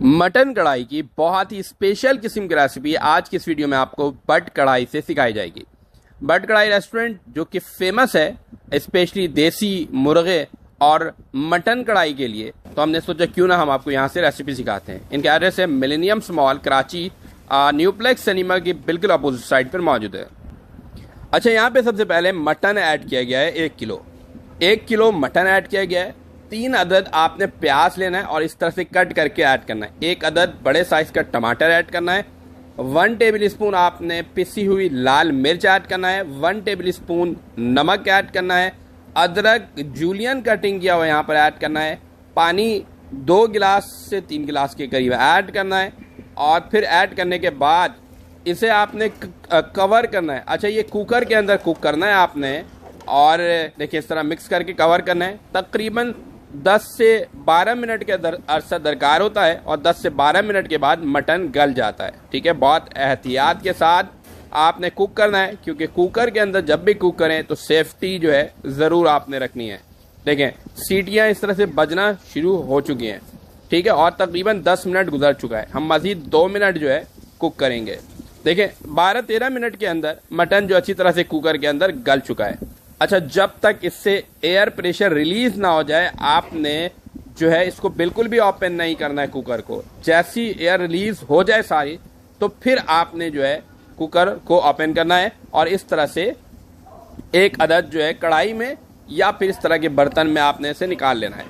Mutton कढ़ाई की बहुत ही स्पेशल किस्म की रेसिपी आज की इस वीडियो में आपको बट कढ़ाई से सिखाई जाएगी। बट कढ़ाई रेस्टोरेंट जो कि फेमस है स्पेशली देसी मुर्गे और मटन कढ़ाई के लिए, तो हमने सोचा क्यों ना हम आपको यहाँ से रेसिपी सिखाते हैं। इनका एड्रेस है millennium mall Karachi, Nueplex cinema की बिल्कुल अपोजिट साइड पर मौजूद है। अच्छा, यहाँ पे सबसे पहले मटन ऐड किया गया है 1 किलो मटन ऐड किया गया है। 3 अदद आपने प्याज लेना है और इस तरह से कट करके ऐड करना है। 1 अदद बड़े साइज का टमाटर ऐड करना है। 1 टेबल स्पून आपने पिसी हुई लाल मिर्च ऐड करना है। 1 टेबल स्पून नमक ऐड करना है। अदरक जूलियन कटिंग किया हुआ यहाँ पर ऐड करना है। पानी 2 गिलास से 3 गिलास के करीब ऐड करना है और फिर ऐड करने के बाद इसे आपने कवर करना है। अच्छा, ये कुकर के अंदर कुक करना है आपने, और देखिए इस तरह मिक्स करके कवर करना है। तकरीबन 10 से 12 मिनट के अरसा दरकार होता है और 10 से 12 मिनट के बाद मटन गल जाता है। ठीक है, बहुत एहतियात के साथ आपने कुक करना है, क्योंकि कुकर के अंदर जब भी कुक करें तो सेफ्टी जो है ज़रूर आपने रखनी है। देखें सीटियाँ इस तरह से बजना शुरू हो चुकी हैं। ठीक है, और तकरीबन 10 मिनट गुजर चुका है। हम मज़ीद 2 मिनट जो है कुक करेंगे। देखें 12-13 मिनट के अंदर मटन जो अच्छी तरह से कुकर के अंदर गल चुका है। अच्छा, जब तक इससे एयर प्रेशर रिलीज ना हो जाए आपने जो है इसको बिल्कुल भी ओपन नहीं करना है कुकर को। जैसी एयर रिलीज हो जाए सारी, तो फिर आपने जो है कुकर को ओपन करना है और इस तरह से 1 अदद जो है कढ़ाई में या फिर इस तरह के बर्तन में आपने इसे निकाल लेना है।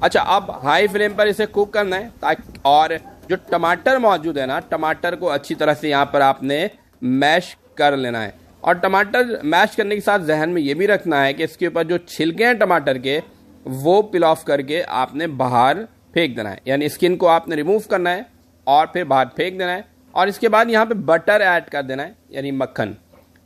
अच्छा, अब हाई फ्लेम पर इसे कुक करना है ताकि, और जो टमाटर मौजूद है ना, टमाटर को अच्छी तरह से यहाँ पर आपने मैश कर लेना है। और टमाटर मैश करने के साथ जहन में ये भी रखना है कि इसके ऊपर जो छिलके हैं टमाटर के, वो पिल ऑफ करके आपने बाहर फेंक देना है, यानी स्किन को आपने रिमूव करना है और फिर बाहर फेंक देना है। और इसके बाद यहाँ पे बटर ऐड कर देना है, यानी मक्खन।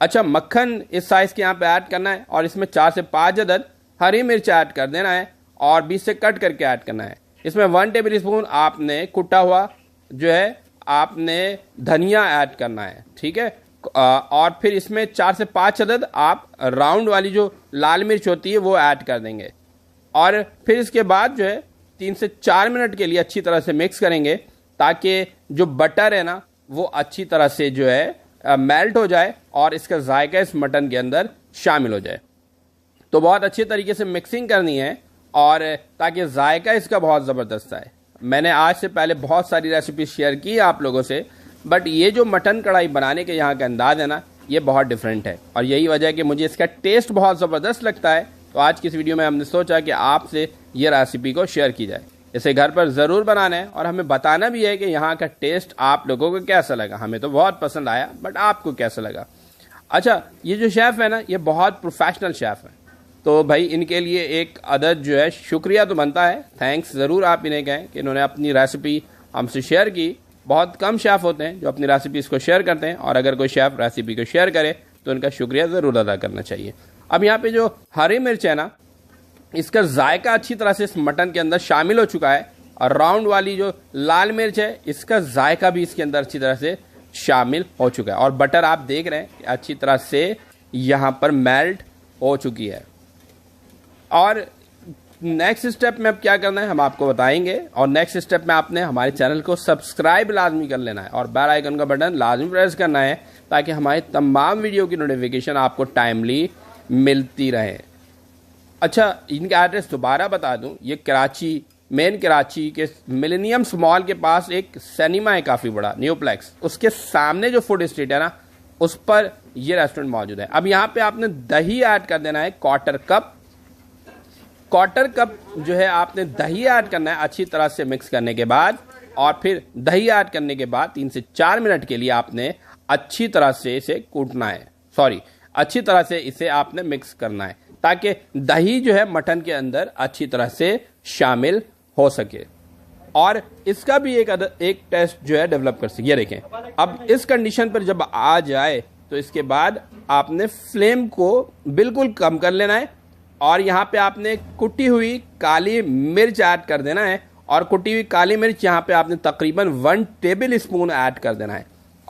अच्छा, मक्खन इस साइज़ के यहाँ पे ऐड करना है और इसमें 4 से 5 अदद हरी मिर्च ऐड कर देना है और बीच से कट करके ऐड करना है। इसमें 1 टेबल स्पून आपने कुटा हुआ जो है आपने धनिया ऐड करना है। ठीक है, और फिर इसमें 4 से 5 अदद आप राउंड वाली जो लाल मिर्च होती है वो ऐड कर देंगे। और फिर इसके बाद जो है 3 से 4 मिनट के लिए अच्छी तरह से मिक्स करेंगे ताकि जो बटर है ना वो अच्छी तरह से जो है मेल्ट हो जाए और इसका जायका इस मटन के अंदर शामिल हो जाए। तो बहुत अच्छी तरीके से मिक्सिंग करनी है और ताकि जायका इसका बहुत ज़बरदस्त आए। मैंने आज से पहले बहुत सारी रेसिपी शेयर की आप लोगों से, बट ये जो मटन कढ़ाई बनाने के यहाँ का अंदाज़ है ना, ये बहुत डिफरेंट है और यही वजह है कि मुझे इसका टेस्ट बहुत ज़बरदस्त लगता है। तो आज की इस वीडियो में हमने सोचा कि आपसे ये रेसिपी को शेयर की जाए। इसे घर पर ज़रूर बनाना है और हमें बताना भी है कि यहाँ का टेस्ट आप लोगों को कैसा लगा। हमें तो बहुत पसंद आया, बट आपको कैसा लगा। अच्छा, ये जो शेफ़ है ना, ये बहुत प्रोफेशनल शेफ़ है, तो भाई इनके लिए 1 अदद जो है शुक्रिया तो बनता है। थैंक्स ज़रूर आप इन्हें कहें कि इन्होंने अपनी रेसिपी हमसे शेयर की। बहुत कम शेफ़ होते हैं जो अपनी रेसिपीज़ को शेयर करते हैं, और अगर कोई शेफ़ रेसिपी को शेयर करे तो उनका शुक्रिया ज़रूर अदा करना चाहिए। अब यहाँ पे जो हरी मिर्च है ना, इसका जायका अच्छी तरह से इस मटन के अंदर शामिल हो चुका है, और राउंड वाली जो लाल मिर्च है इसका जायका भी इसके अंदर अच्छी तरह से शामिल हो चुका है। और बटर आप देख रहे हैं कि अच्छी तरह से यहाँ पर मेल्ट हो चुकी है। और नेक्स्ट स्टेप में अब क्या करना है हम आपको बताएंगे, और नेक्स्ट स्टेप में आपने हमारे चैनल को सब्सक्राइब लाजमी कर लेना है और बेल आइकन का बटन लाजमी प्रेस करना है ताकि हमारे तमाम वीडियो की नोटिफिकेशन आपको टाइमली मिलती रहे। अच्छा, इनका एड्रेस दोबारा बता दूं, ये कराची, मेन कराची के मिलेनियम मॉल के पास एक सिनेमा है काफ़ी बड़ा, न्यूप्लेक्स, उसके सामने जो फूड स्ट्रीट है ना, उस पर ये रेस्टोरेंट मौजूद है। अब यहाँ पे आपने दही ऐड कर देना है, क्वार्टर कप जो है आपने दही ऐड करना है अच्छी तरह से मिक्स करने के बाद। और फिर दही ऐड करने के बाद 3 से 4 मिनट के लिए आपने अच्छी तरह से इसे कूटना है, अच्छी तरह से इसे आपने मिक्स करना है ताकि दही जो है मटन के अंदर अच्छी तरह से शामिल हो सके और इसका भी एक टेस्ट जो है डेवलप कर सके। ये देखें, अब इस कंडीशन पर जब आ जाए तो इसके बाद आपने फ्लेम को बिल्कुल कम कर लेना है और यहाँ पे आपने कुटी हुई काली मिर्च ऐड कर देना है। और कुटी हुई काली मिर्च यहाँ पे आपने तकरीबन 1 टेबल स्पून ऐड कर देना है।